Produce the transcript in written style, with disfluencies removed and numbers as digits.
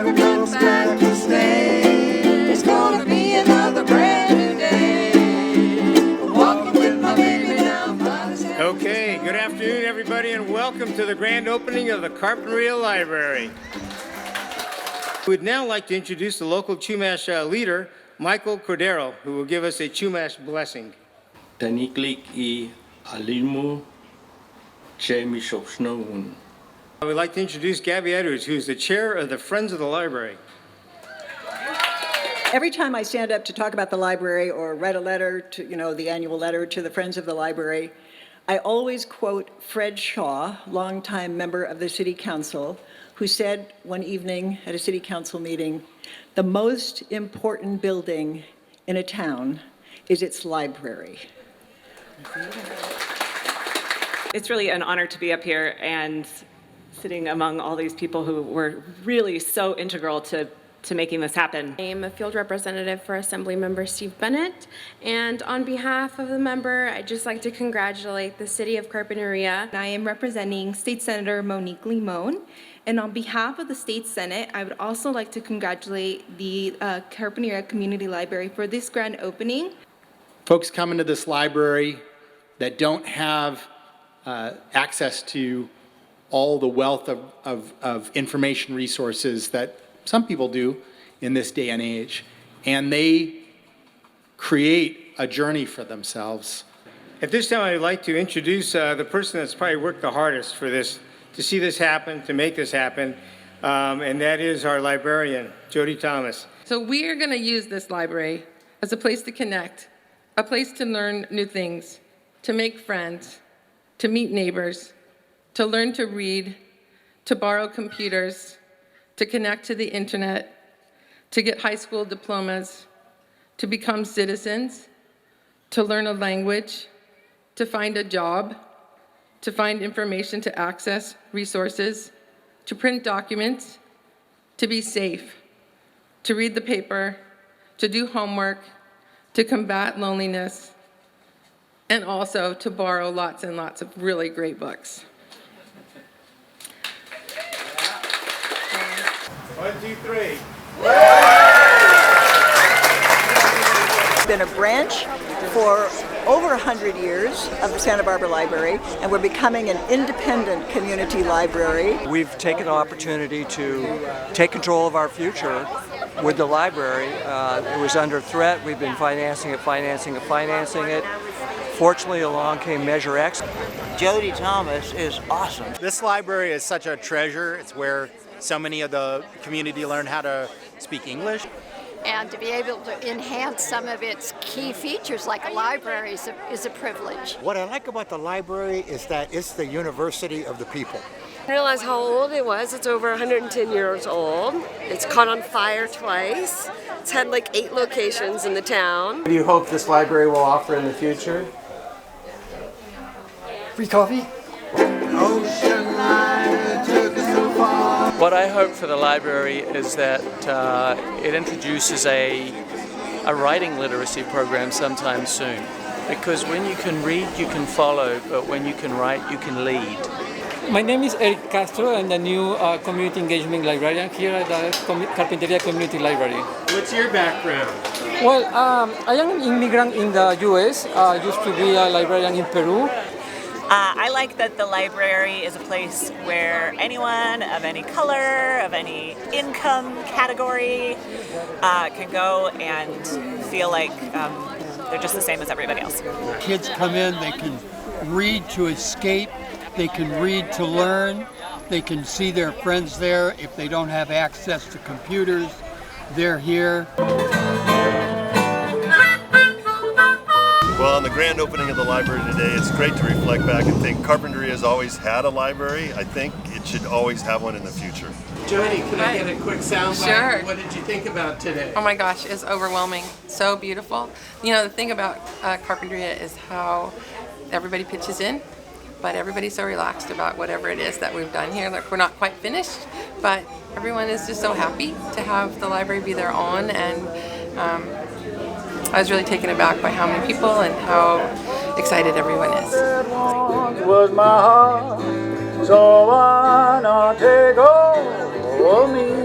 never comes back to stay. It's gonna be another brand new day. Walking with my baby down by the Okay, good afternoon, everybody, and welcome to the grand opening of the Carpinteria Library. We'd now like to introduce the local Chumash leader, Michael Cordero, who will give us a Chumash blessing. Taniklik I alimu chemi shopshnowun. I would like to introduce Gabby Edwards, who is the chair of the Friends of the Library. Every time I stand up to talk about the library or write a letter to, the annual letter to the Friends of the Library, I always quote Fred Shaw, longtime member of the City Council, who said one evening at a City Council meeting, the most important building in a town is its library. It's really an honor to be up here and sitting among all these people who were really so integral to making this happen. I'm a field representative for Assembly Member Steve Bennett, and on behalf of the member, I'd just like to congratulate the City of Carpinteria. I am representing State Senator Monique Limon, and on behalf of the State Senate, I would also like to congratulate the Carpinteria Community Library for this grand opening. Folks come into this library that don't have access to all the wealth of information resources that some people do in this day and age, and they create a journey for themselves. At this time, I'd like to introduce the person that's probably worked the hardest for this, to see this happen, to make this happen, and that is our librarian, Jody Thomas. So we are going to use this library as a place to connect, a place to learn new things, to make friends, to meet neighbors, to learn to read, to borrow computers, to connect to the internet, to get high school diplomas, to become citizens, to learn a language, to find a job, to find information to access resources, to print documents, to be safe, to read the paper, to do homework, to combat loneliness, and also to borrow lots and lots of really great books. 1, 2, 3. It's been a branch for over 100 years of the Santa Barbara Library, and we're becoming an independent community library. We've taken the opportunity to take control of our future with the library. It was under threat. We've been financing it. Fortunately, along came Measure X. Jody Thomas is awesome. This library is such a treasure. It's where so many of the community learn how to speak English. And to be able to enhance some of its key features like a library is a privilege. What I like about the library is that it's the university of the people. I realized how old it was. It's over 110 years old. It's caught on fire twice. It's had like 8 locations in the town. What do you hope this library will offer in the future? Free coffee? What I hope for the library is that it introduces a writing literacy program sometime soon. Because when you can read, you can follow, but when you can write, you can lead. My name is Eric Castro. I'm the new community engagement librarian here at the Carpinteria Community Library. What's your background? Well, I am an immigrant in the U.S. I used to be a librarian in Peru. I like that the library is a place where anyone of any color, of any income category can go and feel like they're just the same as everybody else. Kids come in, they can read to escape, they can read to learn, they can see their friends there. If they don't have access to computers, they're here. Well, on the grand opening of the library today, it's great to reflect back and think Carpinteria has always had a library. I think it should always have one in the future. Jody, can I get a quick soundbite? Sure. What did you think about today? Oh my gosh, it's overwhelming. So beautiful. You know, the thing about Carpinteria is how everybody pitches in, but everybody's so relaxed about whatever it is that we've done here. Like, we're not quite finished, but everyone is just so happy to have the library be their own, and I was really taken aback by how many people and how excited everyone is. Was my heart, so why not take hold of me?